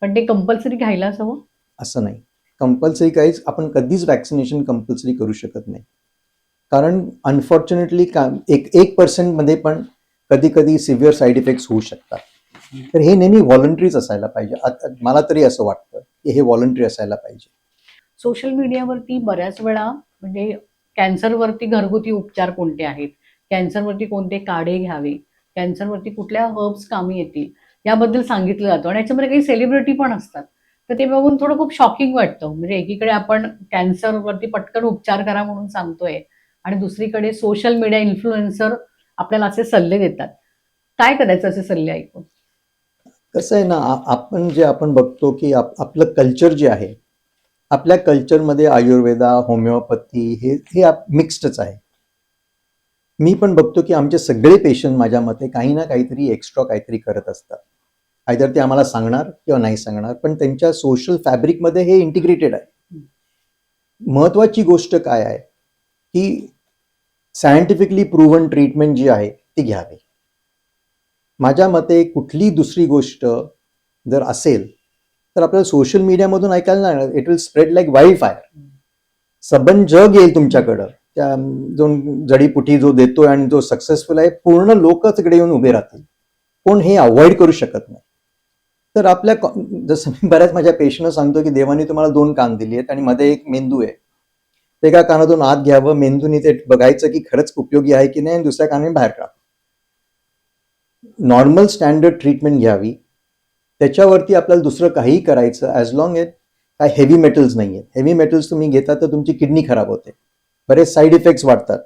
पण ते कंपल्सरी घ्यायलाच हवं असं नाही. कंपल्सरी काहीच आपण कधीच वॅक्सिनेशन कंपल्सरी करू शकत नाही. कारण अनफॉर्च्युनेटली 1% मध्ये पण कधी कधी सिव्हिअर साईड इफेक्ट्स होऊ शकतात. तर हे नेहमी व्हॉलंटरीच असायला पाहिजे. मला तरी असं वाटतं की हे व्हॉलंटरी असायला पाहिजे. सोशल मीडियावरती बऱ्याच वेळा म्हणजे कॅन्सरवरती घरगुती उपचार कोणते आहेत, कॅन्सरवरती कोणते काढे घ्यावे, कॅन्सरवरती कुठल्या हर्ब्स कामी येतील याबद्दल सांगितलं जातं, आणि याच्यामध्ये काही सेलिब्रिटी पण असतात. तर ते बघून थोडं खूप शॉकिंग वाटतं. म्हणजे एकीकडे आपण कॅन्सरवरती पटकन उपचार करा म्हणून सांगतोय, आणि दुसरीकडे सोशल मीडिया इन्फ्लुएन्सर आपल्याला असे सल्ले देतात. काय करायचं असे सल्ले ऐकून? कसं आहे ना, आपण बघतो की आपलं कल्चर जे आहे, आपल्या कल्चरमध्ये आयुर्वेदा, होमिओपॅथी हे मिक्स्डच आहे. मी पण बघतो की आमचे सगळे पेशंट माझ्या मते काही ना काहीतरी एक्स्ट्रा काहीतरी करत असतात. आयदर ते आम्हाला सांगणार किंवा नाही सांगणार, पण त्यांच्या सोशल फॅब्रिकमध्ये हे इंटिग्रेटेड आहे. महत्वाची गोष्ट काय आहे की सायंटिफिकली प्रूव्हन ट्रीटमेंट जी आहे ती घ्यावी. माझ्या मते कुठली दुसरी गोष्ट जर असेल तर आपल्याला सोशल मीडियामधून ऐकायला नाही, it will spread like wild fire. सबन जग येईल तुमच्याकडं, त्या जो जडीपुटी जो देतोय आणि जो सक्सेसफुल आहे, पूर्ण लोक तिकडे येऊन उभे राहतील. कोण हे अवॉइड करू शकत नाही. तर आपल्या जसं मी बऱ्याच माझ्या पेशंटना सांगतो की देवाने तुम्हाला 2 कान दिली आहेत आणि मध्ये एक मेंदू आहे. ते एका कानातून आत घ्यावं, मेंदूने ते बघायचं की खरंच उपयोगी आहे की नाही, आणि दुसऱ्या कानाने बाहेर काढावं. नॉर्मल स्टँडर्ड ट्रीटमेंट घ्यावी. त्याच्यावरती आपल्याला दुसरं काहीही करायचं ॲज लॉंग एज काय हेवी मेटल्स नाही आहेत. हेवी मेटल्स तुम्ही घेता तर तुमची किडनी खराब होते, बरेच साईड इफेक्ट्स वाढतात.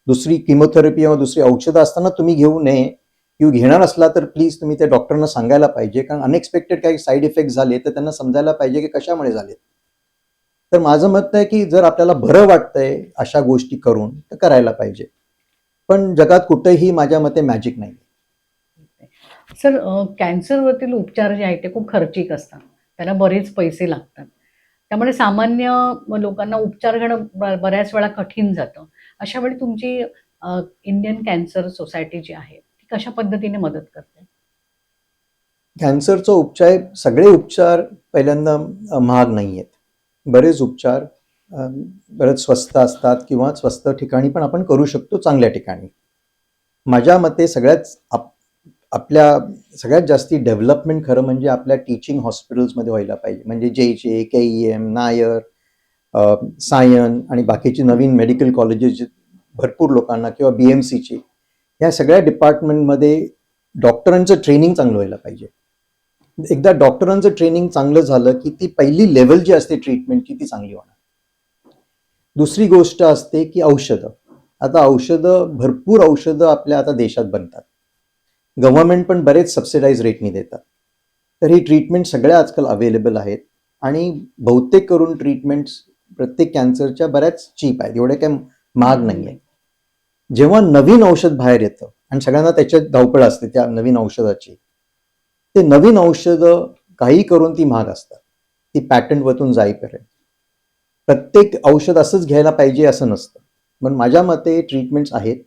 दुसरी किमोथेरपी किंवा दुसरी औषधं असताना तुम्ही घेऊ नये. किंवा घेणार असला तर प्लीज तुम्ही त्या डॉक्टरना सांगायला पाहिजे, कारण अनएक्सपेक्टेड काही साईड इफेक्ट झाले तर त्यांना समजायला पाहिजे की कशामुळे झाले. तर माझं मत आहे की जर आपल्याला बरं वाटतंय अशा गोष्टी करून तर करायला पाहिजे. पण जगात कुठेही माझ्या मते मॅजिक नाही. सर, कॅन्सरवरील उपचार जे आहेत ते खूप खर्चिक असतात. त्याला बरेच पैसे लागतात. त्यामुळे सामान्य लोकांना उपचार घेणं बऱ्याच वेळा कठीण जातं. अशा वेळी तुमची इंडियन कॅन्सर सोसायटी जी आहे ती कशा पद्धतीने मदत करते? कॅन्सरचा उपचार, सगळे उपचार पहिल्यांदा महाग नाही आहेत. बरेच उपचार बरेच स्वस्त असतात किंवा स्वस्त ठिकाणी पण आपण करू शकतो, चांगल्या ठिकाणी. माझ्या मते आपल्या सगळ्यात जास्ती डेव्हलपमेंट खरं म्हणजे आपल्या टीचिंग हॉस्पिटल्समध्ये व्हायला पाहिजे. म्हणजे JJ, KEM, नायर, सायन आणि बाकीची नवीन मेडिकल कॉलेजेस भरपूर लोकांना किंवा BMCची, या सगळ्या डिपार्टमेंटमध्ये डॉक्टरांचं ट्रेनिंग चांगलं व्हायला पाहिजे. एकदा डॉक्टरांचं ट्रेनिंग चांगलं झालं की ती पहिली लेवल जी असते ट्रीटमेंटची ती चांगली होणार. दुसरी गोष्ट असते की औषधं. आता भरपूर औषधं आपल्या आता देशात बनतात. गव्हर्नमेंट पण बरेच सबसिडाइज रेटनी देतात. तर ही ट्रीटमेंट सगळ्या आजकाल अवेलेबल आहेत आणि बहुतेक करून ट्रीटमेंट्स प्रत्येक कॅन्सरच्या बऱ्याच चीप आहेत, एवढे काही महाग नाही आहेत. जेव्हा नवीन औषध बाहेर येतं आणि सगळ्यांना त्याच्यात धावपळ असते त्या नवीन औषधाची, ते नवीन औषधं काही करून ती महाग असतात, ती पॅटंटवरून जाईपर्यंत. प्रत्येक औषध असंच घ्यायला पाहिजे असं नसतं. पण माझ्या मते ट्रीटमेंट्स आहेत.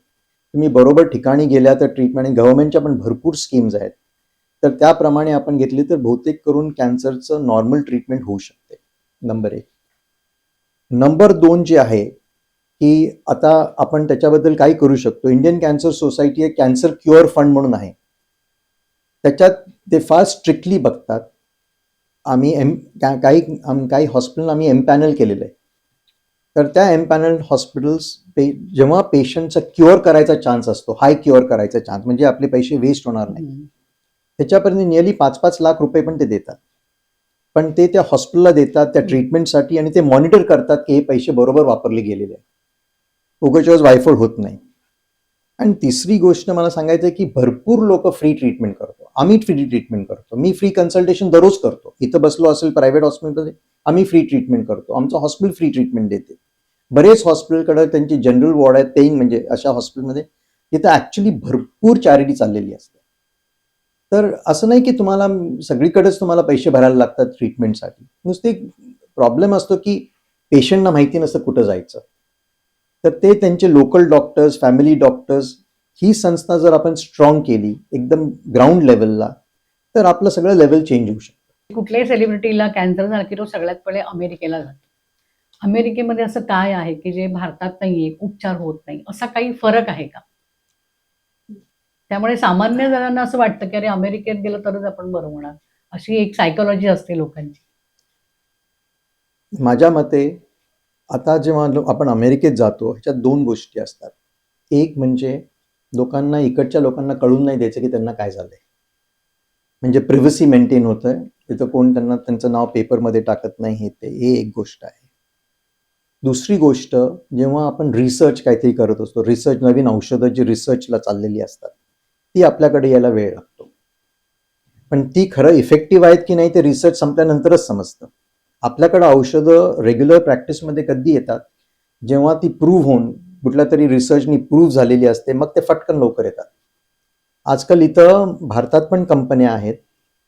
तुम्ही बरोबर ठिकाणी गेल्या तर ट्रीटमेंट, आणि गव्हर्नमेंटच्या पण भरपूर स्कीम्स आहेत, तर त्याप्रमाणे आपण घेतली तर बहुतेक करून कॅन्सरचं नॉर्मल ट्रीटमेंट होऊ शकते. नंबर 1. नंबर 2 जे आहे की आता आपण त्याच्याबद्दल काय करू शकतो. इंडियन कॅन्सर सोसायटी एक कॅन्सर क्युअर फंड म्हणून आहे. त्याच्यात ते फार स्ट्रिक्टली बघतात. आम्ही काही हॉस्पिटल आम्ही एमपॅनल केलेलं आहे. तर त्या एमपॅनल हॉस्पिटल्स जेव्हा पेशंटचा क्युअर करायचा चान्स असतो, हाय क्युअर करायचा चान्स, म्हणजे आपले पैसे वेस्ट होणार नाही, त्याच्यापर्यंत नियरली 5-5 लाख रुपये पण ते देतात. पण ते त्या हॉस्पिटलला देतात त्या ट्रीटमेंटसाठी, आणि ते मॉनिटर करतात की हे पैसे बरोबर वापरले गेलेले आहेत, उगाचच वायफळ होत नाही. आणि तिसरी गोष्ट मला सांगायचं आहे की भरपूर लोक फ्री ट्रीटमेंट करतो. आम्ही फ्री ट्रीटमेंट करतो. मी फ्री कन्सल्टेशन दररोज करतो. इथं बसलो असेल प्रायव्हेट हॉस्पिटलमध्ये, आम्ही फ्री ट्रीटमेंट करतो. आमचं हॉस्पिटल फ्री ट्रीटमेंट देते. बरेच हॉस्पिटलकडे त्यांची जनरल वॉर्ड आहेत, पेईंग, म्हणजे अशा हॉस्पिटलमध्ये तिथं ॲक्च्युली भरपूर चॅरिटी चाललेली असते. तर असं नाही की तुम्हाला सगळीकडेच तुम्हाला पैसे भरायला लागतात ट्रीटमेंटसाठी. नुसते प्रॉब्लेम असतो की पेशंटना माहिती नसतं कुठं जायचं. तर ते त्यांचे लोकल डॉक्टर्स, फॅमिली डॉक्टर्स, ही संस्था जर आपण स्ट्रॉंग केली एकदम ग्राउंड लेवलला, तर आपलं सगळं लेवल चेंज होऊ शकतं. कुठल्याही सेलिब्रिटीला कॅन्सर झाला की तो सगळ्यात पहिले अमेरिकेला जातो. अमेरिकेमध्ये असं काय आहे की जे भारतात नाहीये, उपचार होत नाही, असा काही फरक आहे का? त्यामुळे सामान्य जणांना असं वाटतं की अरे अमेरिकेत गेलं तरच आपण बरं होणार, अशी एक सायकोलॉजी असते लोकांची. माझ्या मते आता जेव्हा आपण अमेरिकेत जातो, ह्याच्यात 2 गोष्टी असतात. एक म्हणजे लोकांना, इकडच्या लोकांना कळून नाही द्यायचं की त्यांना काय झालंय, म्हणजे प्रिव्हसी मेंटेन होतंय. तिथं कोण त्यांचं नाव पेपरमध्ये टाकत नाही, हे एक गोष्ट आहे. दुसरी गोष्ट, जेव्हा आपण रिसर्च काहीतरी करत असतो, रिसर्च, नवीन औषधं जी रिसर्चला चाललेली असतात, ती आपल्याकडे यायला वेळ लागतो. पण ती खरं इफेक्टिव्ह आहेत की नाही ते रिसर्च संपल्यानंतरच समजतं. आपल्याकडे औषधं रेग्युलर प्रॅक्टिसमध्ये कधी येतात, जेव्हा ती प्रूव्ह होऊन कुठल्या तरी रिसर्चनी प्रूव्ह झालेली असते, मग ते फटकन लवकर येतात. आजकाल इथं भारतात पण कंपन्या आहेत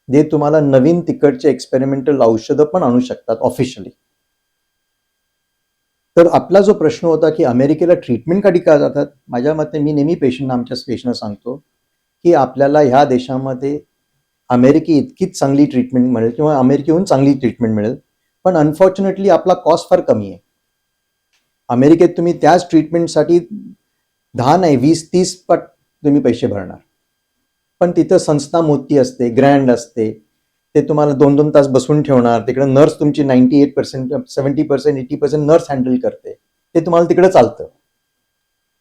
जे तुम्हाला नवीन तिकडचे एक्सपेरिमेंटल औषधं पण आणू शकतात ऑफिशियली. तर आपला जो प्रश्न होता की अमेरिकेला ट्रीटमेंटसाठी का जातात, माझ्या मते मी नेहमी आमच्या पेशंटना सांगतो की आपल्याला ह्या देशामध्ये अमेरिके इतकीच चांगली ट्रीटमेंट मिळेल किंवा अमेरिकेहून चांगली ट्रीटमेंट मिळेल, पण अनफॉर्च्युनेटली आपला कॉस्ट फार कमी आहे. अमेरिकेत तुम्ही त्याच ट्रीटमेंटसाठी 10 नाही 20-30 पट तुम्ही पैसे भरणार. पण तिथं संस्था मोठी असते, ग्रँड असते. ते तुम्हाला 2-2 तास बसून ठेवणार. तिकडे नर्स तुमची 98%, 70%, 80% नर्स हँडल करते. ते तुम्हाला तिकडे चालतं.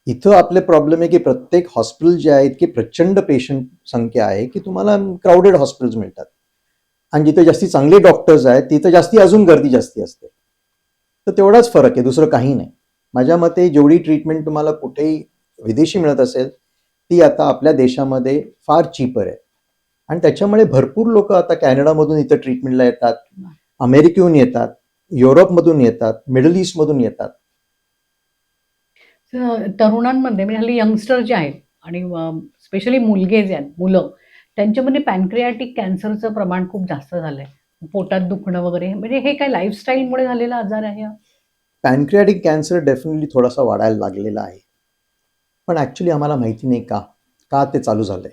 इथं आपले प्रॉब्लेम आहे की प्रत्येक हॉस्पिटल जे आहे इतकी प्रचंड पेशंट संख्या आहे की तुम्हाला क्राऊडेड हॉस्पिटल्स मिळतात. आणि जिथे जास्ती चांगले डॉक्टर्स आहेत तिथं जास्ती अजून गर्दी जास्ती असते. तर तेवढाच फरक आहे, दुसरं काही नाही. माझ्या मते जेवढी ट्रीटमेंट तुम्हाला कुठेही विदेशी मिळत असेल ती आता आपल्या देशामध्ये फार चीपर आहे. आणि त्याच्यामुळे भरपूर लोक आता कॅनडामधून इथं ट्रीटमेंटला येतात, अमेरिकेहून येतात, युरोपमधून येतात, मिडल ईस्टमधून येतात. तरुणांमध्ये म्हणजे हल्ली यंगस्टर जे आहेत आणि स्पेशली मुलगे जे आहेत, मुलं, त्यांच्यामध्ये पॅनक्रियाटिक कॅन्सरचं प्रमाण खूप जास्त झालंय. पोटात दुखणं वगैरे, म्हणजे हे काय लाईफस्टाईलमुळे झालेला आजार आहे हा? पॅनक्रियाटिक कॅन्सर डेफिनेटली थोडासा वाढायला लागलेला आहे. पण ॲक्च्युली आम्हाला माहिती नाही का ते चालू झालंय.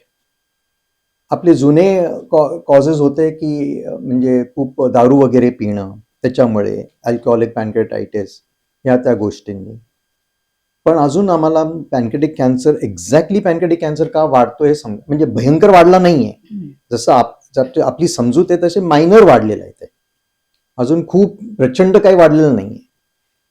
आपले जुने कॉजेस होते की म्हणजे खूप दारू वगैरे पिणं, त्याच्यामुळे अल्कोहोलिक पॅनक्रियाटायटिस ह्या त्या गोष्टींनी. पण अजून आम्हाला pancreatic cancer exactly pancreatic cancer का वाढतोय हे म्हणजे भयंकर वाढला नाहीये. जसं आपली समजूत आहे तसे मायनर वाढलेलं आहे ते. अजून खूप प्रचंड काही वाढलेलं नाहीये.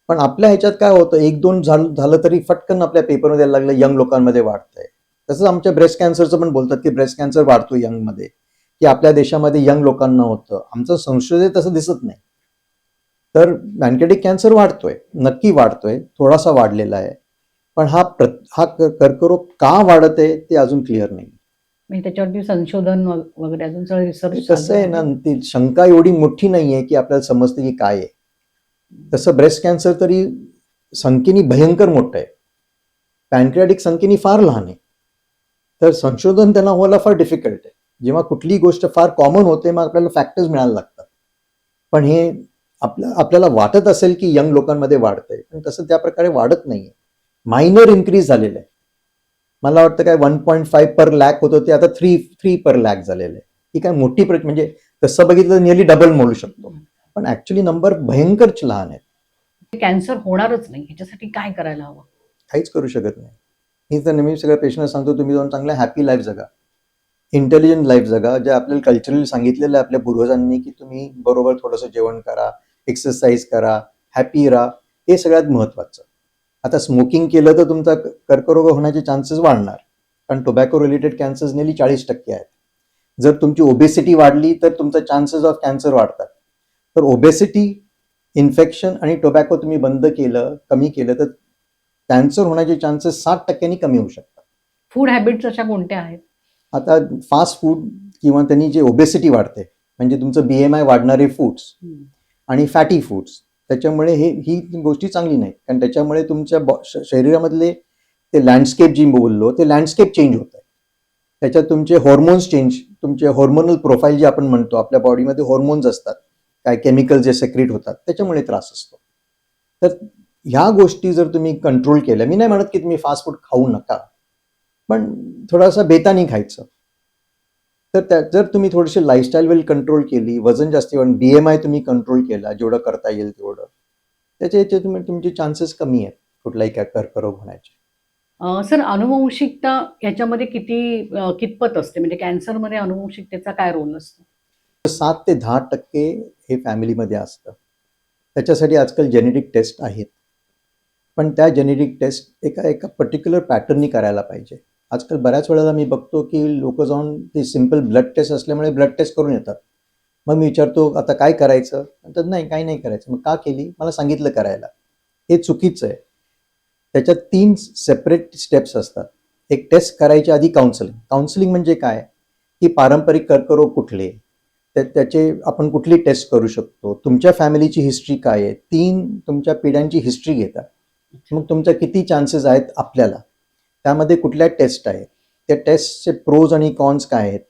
पण आपल्या ह्याच्यात काय होतं, 1-2 झालं तरी फटकन आपल्या पेपरमध्ये यायला लागलं यंग लोकांमध्ये वाढतंय. तसंच आमच्या ब्रेस्ट कॅन्सरचं पण बोलतात की ब्रेस्ट कॅन्सर वाढतो यंगमध्ये, की आपल्या देशामध्ये यंग लोकांना होतं. आमचं संशोधन तसं दिसत नाही. तर पॅनक्रियाटिक कॅन्सर वाढतोय, नक्की वाढतोय, थोडासा वाढलेला आहे. पण हा कर्करोग का वाढत आहे ते अजून क्लिअर नाही. म्हणजे त्याच्यावरती संशोधन वगैरे अजून सगळं रिसर्च कसं आहे ना, ती शंका एवढी मोठी नाहीये की आपल्याला समजतं की काय आहे. तसं ब्रेस्ट कॅन्सर तरी संख्येने भयंकर मोठं आहे, पॅनक्रियाटिक संख्येने फार लहान आहे. तर संशोधन त्यांना व्हायला फार डिफिकल्ट आहे. जेव्हा कुठली गोष्ट फार कॉमन होते मग आपल्याला फॅक्टर्स मिळायला लागतात. पण हे आपल्याला वाटत असेल की यंग लोकांमध्ये वाढतंय, पण तसं त्या प्रकारे वाढत नाहीये. मायनर इन्क्रीज झालेलं आहे. मला वाटतं काय 1.5 पर लॅक होतं ते आता 3 पर लॅक झालेलं आहे. ही काय मोठी म्हणजे तसं बघितलं नियरली डबल म्हणू शकतो. पण ऍक्च्युली नंबर भयंकर लहान आहेत. कॅन्सर होणारच नाही ह्याच्यासाठी काय करायला हवं? काहीच करू शकत नाही. मी तर नेहमी सगळ्या पेशंटला सांगतो, तुम्ही जाऊन चांगल्या हॅपी लाईफ जगा, इंटेलिजंट लाईफ जगा. जे आपल्याला कल्चरली सांगितलेलं आहे आपल्या पूर्वजांनी की तुम्ही बरोबर थोडंसं जेवण करा, एक्सरसाइज करा, हॅपी राहा, हे सगळ्यात महत्वाचं. आता स्मोकिंग केलं तर तुमचा कर्करोग होण्याचे चान्सेस वाढणार, कारण टोबॅको रिलेटेड कॅन्सर्स नेली 40% आहेत. जर तुमची ओबेसिटी वाढली तर तुमचा चान्सेस ऑफ कॅन्सर वाढतात. तर ओबेसिटी, इन्फेक्शन आणि टोबॅको तुम्ही बंद केलं, कमी केलं तर कॅन्सर होण्याचे चान्सेस 60% कमी होऊ शकतात. फूड हॅबिट्स अशा कोणत्या आहेत? आता फास्ट फूड किंवा त्यांनी जे ओबेसिटी वाढते, म्हणजे तुमचं BMI वाढणारे फूड्स आणि फॅटी फूड्स, त्याच्यामुळे ही गोष्टी चांगली नाही. कारण त्याच्यामुळे तुमच्या शरीरामधले ते लँडस्केप जी बोललो ते लँडस्केप चेंज होत आहे. त्याच्यात तुमचे हॉर्मोन्स चेंज, तुमचे हॉर्मोनल प्रोफाईल जे आपण म्हणतो, आपल्या बॉडीमध्ये हॉर्मोन्स असतात, काय केमिकल जे सेक्रेट होतात, त्याच्यामुळे त्रास असतो. तर ह्या गोष्टी जर तुम्ही कंट्रोल केल्या, मी नाही म्हणत की तुम्ही फास्ट फूड खाऊ नका, पण थोडासा बेतानी खायचं. तर जर तुम्ही थोडीशी लाईफस्टाईल वेल कंट्रोल केली, वजन जास्ती BMI तुम्ही कंट्रोल केला जेवढं करता येईल तेवढं, त्याच्या तुमचे चान्सेस कमी आहेत कुठलाही कर्करोग होण्याचे. सर, अनुवंशिकता याच्यामध्ये कितपत असते? म्हणजे कॅन्सरमध्ये अनुवंशिकतेचा काय रोल असतो? 7 ते 10% हे फॅमिलीमध्ये असतं. त्याच्यासाठी आजकाल जेनेटिक टेस्ट आहेत. पण त्या जेनेटिक टेस्ट एका पर्टिक्युलर पॅटर्ननी करायला पाहिजे. आजकाल बऱ्याच वेळेला मी बघतो की लोक जाऊन ते सिम्पल ब्लड टेस्ट असल्यामुळे ब्लड टेस्ट करून येतात. मग मी विचारतो आता काय करायचं, तर नाही काही नाही करायचं. मग का केली? मला सांगितलं करायला. हे चुकीचं आहे. त्याच्यात 3 सेपरेट स्टेप्स असतात. एक टेस्ट करायच्या आधी काउन्सिलिंग म्हणजे काय की पारंपरिक कर्करोग कुठले, त्याचे आपण कुठली टेस्ट करू शकतो, तुमच्या फॅमिलीची हिस्ट्री काय आहे, 3 तुमच्या पिढ्यांची हिस्ट्री घेतात. मग तुमच्या किती चान्सेस आहेत आपल्याला, त्यामध्ये कुठल्या टेस्ट आहेत, त्या टेस्टचे प्रोज आणि कॉन्स काय आहेत,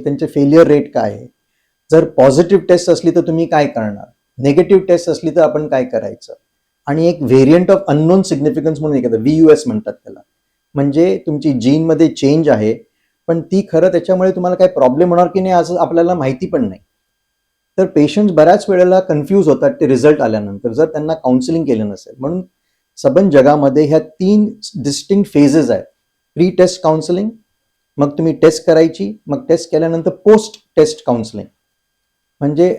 त्यांचे फेलियर रेट काय आहे. जर पॉझिटिव्ह टेस्ट असली तर तुम्ही काय करणार, निगेटिव्ह टेस्ट असली तर आपण काय करायचं. आणि एक व्हेरियंट ऑफ अननोन सिग्निफिकन्स म्हणून एक VUS म्हणतात त्याला, म्हणजे तुमची जीनमध्ये चेंज आहे, पण ती खरं त्याच्यामुळे तुम्हाला काय प्रॉब्लेम होणार की नाही असं आपल्याला माहिती पण नाही. तर पेशंट्स बऱ्याच वेळेला कन्फ्यूज होतात ते रिझल्ट आल्यानंतर, जर त्यांना काउन्सिलिंग केलं नसेल. म्हणून सबंध जगामध्ये ह्या 3 डिस्टिंक्ट फेजेस आहेत. प्री टेस्ट काउन्सिलिंग, मग तुम्ही टेस्ट करायची, मग टेस्ट केल्यानंतर पोस्ट टेस्ट काउन्सिलिंग. म्हणजे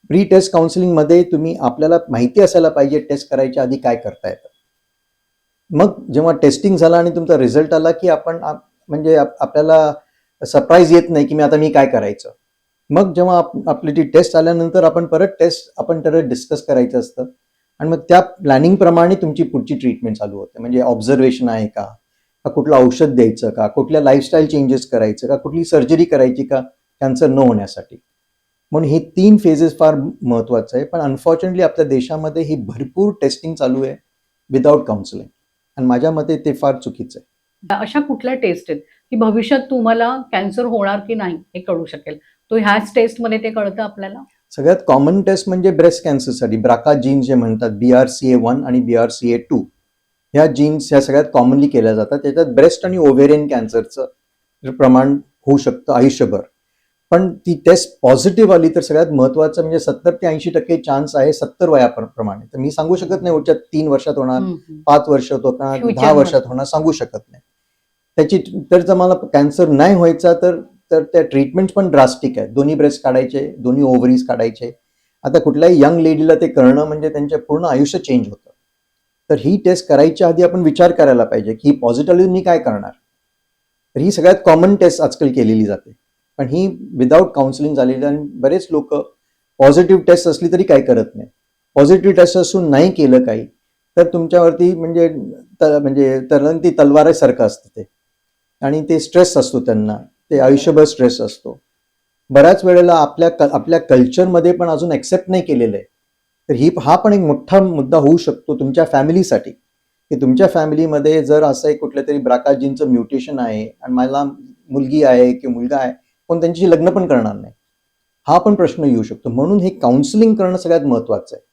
प्री टेस्ट काउन्सिलिंगमध्ये तुम्ही आपल्याला माहिती असायला पाहिजे टेस्ट करायच्या आधी काय करता येतं. मग जेव्हा टेस्टिंग झालं आणि तुमचा रिझल्ट आला की म्हणजे आपल्याला सरप्राईज येत नाही की मी काय करायचं. मग जेव्हा आपली ती टेस्ट आल्यानंतर आपण परत डिस्कस करायचं असतं आणि मग त्या प्लॅनिंगप्रमाणे तुमची पुढची ट्रीटमेंट चालू होते. म्हणजे ऑब्झर्वेशन आहे का, कुठलं औषध द्यायचं का, कुठल्या लाईफस्टाईल चेंजेस करायचं का, कुठली सर्जरी करायची का कॅन्सर न होण्यासाठी. म्हणून हे 3 फेजेस फार महत्वाचं आहे. पण अनफॉर्च्युनेटली आपल्या देशामध्ये ही भरपूर टेस्टिंग चालू आहे विदाऊट काउन्सिलिंग, आणि माझ्या मते ते फार चुकीचं आहे. अशा कुठल्या टेस्ट आहेत की भविष्यात तुम्हाला कॅन्सर होणार की नाही हे कळू शकेल? तो ह्याच टेस्टमध्ये ते कळतं आपल्याला? सगळ्यात कॉमन टेस्ट म्हणजे ब्रेस्ट कॅन्सरसाठी ब्राका जीन्स जे म्हणतात, BRCA1 आणि BRCA2, ह्या जीन्स ह्या सगळ्यात कॉमनली केल्या जातात. त्याच्यात ब्रेस्ट आणि ओव्हेरियन कॅन्सरचं प्रमाण होऊ शकतं आयुष्यभर. पण ती टेस्ट पॉझिटिव्ह आली तर सगळ्यात महत्वाचं म्हणजे 70 ते 80% चान्स आहे 70 वयाप्रमाणे. तर मी सांगू शकत नाही उच्च 3 वर्षात होणार, 5 वर्षात होणार, 10 वर्षात होणार, सांगू शकत नाही. तर जर मला कॅन्सर नाही व्हायचा तर त्या ट्रीटमेंट पण ड्रास्टिक आहेत. दोन्ही ब्रेस्ट काढायचे, दोन्ही ओव्हरीज काढायचे. आता कुठल्याही यंग लेडीला ते करणं म्हणजे त्यांचे पूर्ण आयुष्य चेंज होतं. तर ही टेस्ट करायच्या आधी आपण विचार करायला पाहिजे की पॉझिटिव्ह मी काय करणार. तर ही सगळ्यात कॉमन टेस्ट आजकाल केलेली जाते, पण ही विदाऊट काउन्सिलिंग झालेली. आणि बरेच लोक पॉझिटिव्ह टेस्ट असली तरी काय करत नाही. पॉझिटिव्ह टेस्ट असून नाही केलं काही तर तुमच्यावरती म्हणजे तरंगती तलवारासारखं असतं ते, आणि ते स्ट्रेस असतो त्यांना, ते आयुष्यभर स्ट्रेस असतो. बऱ्याच वेळेला आपल्या कल्चरमध्ये पण अजून एक्सेप्ट नाही केलेलं आहे. तर हा पण एक मोठा मुद्दा होऊ शकतो तुमच्या फॅमिलीसाठी, की तुमच्या फॅमिलीमध्ये जर असं एक कुठल्या तरी ब्राका जीनचं म्युटेशन आहे आणि मला मुलगी आहे की मुलगा आहे, पण त्यांची लग्न पण करणार नाही, हा पण प्रश्न येऊ शकतो. म्हणून हे काउन्सिलिंग करणं सगळ्यात महत्वाचं आहे.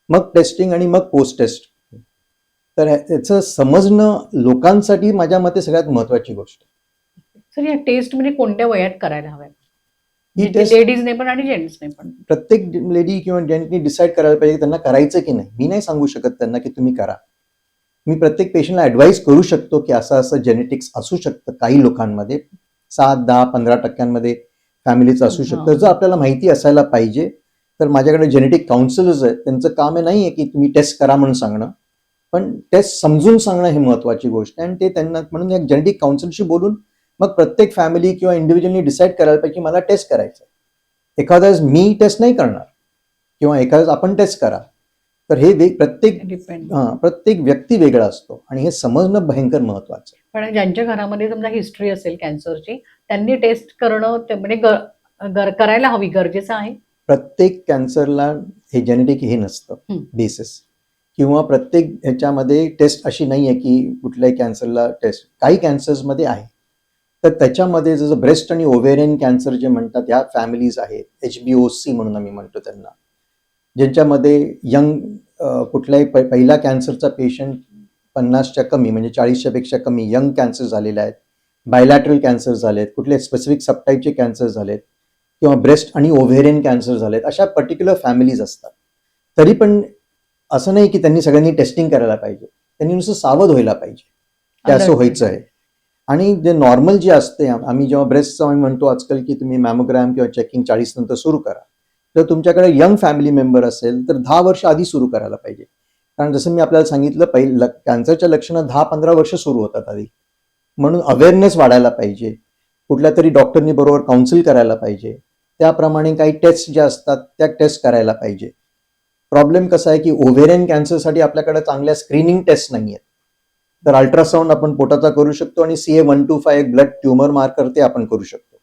मग टेस्टिंग आणि मग पोस्ट टेस्ट. तर याचं समजणं लोकांसाठी माझ्या मते सगळ्यात महत्वाची गोष्ट. सर, या टेस्ट म्हणजे कोणत्या वयात करायला हव्यात? ही टेस्ट लेडीजने पण आणि जेंट्सने पण? प्रत्येक लेडी किंवा जेंट्सनी डिसाईड करायला पाहिजे त्यांना करायचं की नाही. मी नाही सांगू शकत त्यांना की तुम्ही करा. मी प्रत्येक पेशंटला ऍडवाइस करू शकतो की असं जेनेटिक्स असू शकतं काही लोकांमध्ये, 7, 10, 15% फॅमिलीचं असू शकतं. जर आपल्याला माहिती असायला पाहिजे तर माझ्याकडे जेनेटिक काउन्सिलर्स आहेत, त्यांचं काम नाही आहे की तुम्ही टेस्ट करा म्हणून सांगणं, पण टेस्ट समजून सांगणं ही महत्वाची गोष्ट आहे. आणि ते त्यांना म्हणून एक जेनेटिक काउन्सिलशी बोलून मग प्रत्येक फॅमिली किंवा इंडिव्हिज्युअलनी डिसाईड करायला पाहिजे की मला टेस्ट करायचं आहे. एखाद्या वेळेस मी टेस्ट नाही करणार किंवा एखाद्या आपण टेस्ट करा. तर हे प्रत्येक व्यक्ती वेगळा असतो आणि हे समजणं भयंकर महत्वाचं. पण ज्यांच्या घरामध्ये समजा हिस्ट्री असेल कॅन्सरची, त्यांनी टेस्ट करणं म्हणजे करायला हवी, गरजेचं आहे. प्रत्येक कॅन्सरला हे जेनेटिक हे नसतं बेसिस, किंवा प्रत्येक ह्याच्यामध्ये टेस्ट अशी नाही आहे की कुठल्याही कॅन्सरला टेस्ट. काही कॅन्सर्समध्ये आहे. तर त्याच्यामध्ये जसं ब्रेस्ट आणि ओव्हेरियन कॅन्सर जे म्हणतात ह्या फॅमिलीज आहेत, HBOC म्हणून आम्ही म्हणतो त्यांना, ज्यांच्यामध्ये यंग कुठल्याही पहिला कॅन्सरचा पेशंट 50च्या कमी म्हणजे 40च्या पेक्षा कमी यंग कॅन्सर झालेले आहेत, बायलॅटरल कॅन्सर झालेत, कुठले स्पेसिफिक सबटाईपचे कॅन्सर झालेत, किंवा ब्रेस्ट आणि ओव्हेरियन कॅन्सर झालेत, अशा पर्टिक्युलर फॅमिलीज असतात. तरी पण असं नाही की त्यांनी सगळ्यांनी टेस्टिंग करायला पाहिजे, त्यांनी नुसतं सावध व्हायला पाहिजे की असं व्हायचं आहे. आणि जे नॉर्मल जे असते, आम्ही जेव्हा ब्रेस्टचं आम्ही म्हणतो आजकाल की तुम्ही मॅमोग्राम किंवा चेकिंग 40 नंतर सुरू करा, तर तुमच्याकडे यंग फॅमिली मेंबर असेल तर 10 वर्ष आधी सुरू करायला पाहिजे. कारण जसं मी आपल्याला सांगितलं, कॅन्सरच्या लक्षणं 10-15 वर्ष सुरू होतात आधी. म्हणून अवेअरनेस वाढायला पाहिजे, कुठल्या तरी डॉक्टरनी बरोबर काउन्सिल करायला पाहिजे, त्याप्रमाणे काही टेस्ट ज्या असतात त्या टेस्ट करायला पाहिजे. प्रॉब्लेम कसा आहे की ओव्हेरियन कॅन्सरसाठी आपल्याकडे चांगल्या स्क्रीनिंग टेस्ट नाही आहेत. तर अल्ट्रासाऊंड आपण पोटाचा करू शकतो आणि CA-125 एक ब्लड ट्युमर मार्कर ते आपण करू शकतो.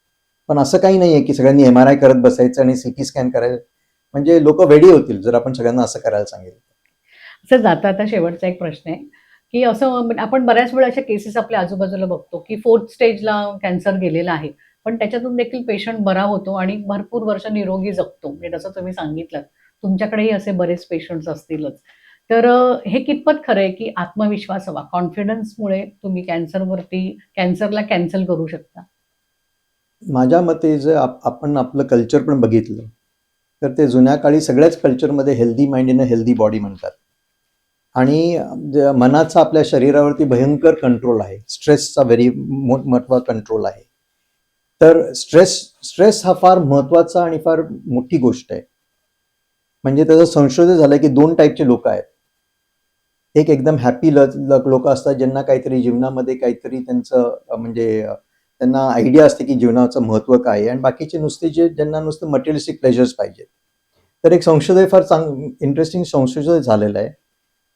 पण असं काही नाहीये की सगळ्यांनी MRI करत बसायचं आणि CT स्कॅन करायचं, म्हणजे लोक वेडी होतील जर आपण सगळ्यांना असं करायला सांगितलं. असं जाता आता शेवटचा एक प्रश्न आहे की असं आपण बऱ्याच वेळा अशा केसेस आपल्या आजूबाजूला बघतो की 4th स्टेजला कॅन्सर गेलेला आहे, पण त्याच्यातून देखील पेशंट बरा होतो आणि भरपूर वर्ष निरोगी जगतो. म्हणजे जसं तुम्ही सांगितलं, तुमच्याकडेही असे बरेच पेशंट्स असतीलच. तर हे कितपत खरं आहे की आत्मविश्वास हवा, कॉन्फिडन्समुळे तुम्ही कॅन्सरला कॅन्सल करू शकता? माझ्या मते जर आपण आपलं कल्चर पण बघितलं तर ते जुन्या काळी सगळ्याच कल्चरमध्ये healthy mind in a healthy body म्हणतात. आणि मनाचा आपल्या शरीरावरती भयंकर कंट्रोल आहे. स्ट्रेसचा व्हेरी महत्त्वाचा कंट्रोल आहे. तर स्ट्रेस हा फार महत्त्वाचा आणि फार मोठी गोष्ट आहे. म्हणजे त्याचं संशोधन झालं की 2 टाईपचे लोक आहेत. एक एकदम हॅपी लोक असतात, ज्यांना काहीतरी जीवनामध्ये काहीतरी त्यांचं म्हणजे त्यांना आयडिया असते की जीवनाचं महत्त्व काय आहे, आणि बाकीचे नुसते ज्यांना नुसतं मटेरियलिस्टिक प्लेजर्स पाहिजेत. तर एक संशोधन फार इंटरेस्टिंग संशोधन झालेलं आहे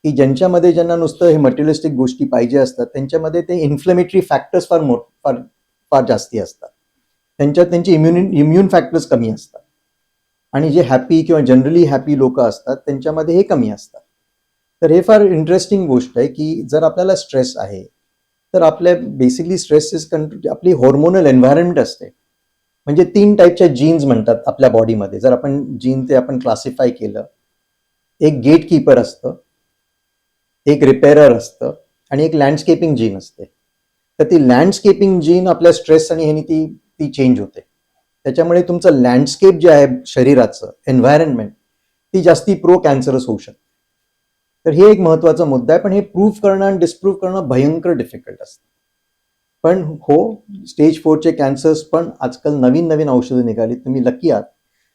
की ज्यांना नुसतं हे मटेरियलिस्टिक गोष्टी पाहिजे असतात, त्यांच्यामध्ये ते इन्फ्लेमेटरी फॅक्टर्स फार फार जास्ती असतात. त्यांचे इम्युन फॅक्टर्स कमी असतात. आणि जे हॅपी किंवा जनरली हॅपी लोक असतात त्यांच्यामध्ये हे कमी असतात. तर हे फार इंटरेस्टिंग गोष्ट आहे की जर आपल्याला स्ट्रेस आहे तर आपल्या बेसिकली स्ट्रेस इज आपली हॉर्मोनल एन्व्हायरमेंट असते. म्हणजे 3 टाईपच्या जीन्स म्हणतात आपल्या बॉडीमध्ये. जर आपण जीन ते आपण क्लासिफाय केलं, एक गेट कीपर असतं, एक रिपेअरर असतं आणि एक लँडस्केपिंग जीन असते. तर ती लँडस्केपिंग जीन आपल्या स्ट्रेस आणि ह्यानी ती चेंज होते. त्याच्यामुळे तुमचं लँडस्केप जे आहे शरीराचं एन्व्हायरमेंट, ती जास्ती प्रो कॅन्सरस होऊ शकते. तर हे एक महत्त्वाचा मुद्दा आहे. पण हे प्रूव्ह करणं आणि डिस्प्रूव्ह करणं भयंकर डिफिकल्ट असतं. पण हो, स्टेज 4चे कॅन्सर्स पण आजकाल नवीन औषधं निघाली. तुम्ही लकी आहात.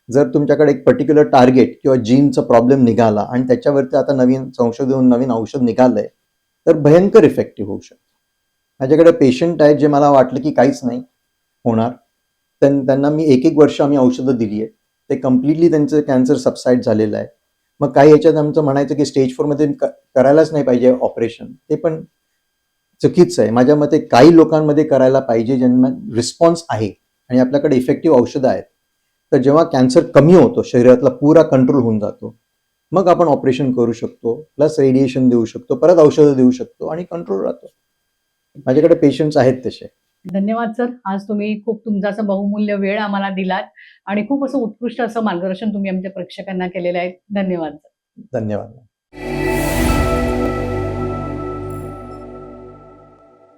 जर तुमच्याकडे एक पर्टिक्युलर टार्गेट किंवा जीनचा प्रॉब्लेम निघाला आणि त्याच्यावरती आता नवीन संशोधन नवीन औषध निघालंय, तर भयंकर इफेक्टिव्ह होऊ शकतं. माझ्याकडे पेशंट आहेत जे मला वाटलं की काहीच नाही होणार. त्यांना मी 1 वर्ष आम्ही औषधं दिली आहे. ते कम्प्लिटली त्यांचं कॅन्सर सबसाईड झालेलं आहे. मग काही याच्यात आमचं म्हणायचं की स्टेज 4मध्ये करायलाच नाही पाहिजे ऑपरेशन, ते पण चुकीचं आहे. माझ्या मते काही लोकांमध्ये करायला पाहिजे ज्यांना रिस्पॉन्स आहे आणि आपल्याकडे इफेक्टिव्ह औषधं आहेत. तर जेव्हा कॅन्सर कमी होतो, शरीरातला पुरा कंट्रोल होऊन जातो, मग आपण ऑपरेशन करू शकतो, प्लस रेडिएशन देऊ शकतो, परत औषधं देऊ शकतो आणि कंट्रोल राहतो. माझ्याकडे पेशंट्स आहेत तसे. धन्यवाद सर. आज तुम्ही खूप तुमचा असा बहुमूल्य वेळ आम्हाला दिलात आणि खूप असं उत्कृष्ट असं मार्गदर्शन तुम्ही आमच्या प्रेक्षकांना केलेलं आहे. धन्यवाद. धन्यवाद.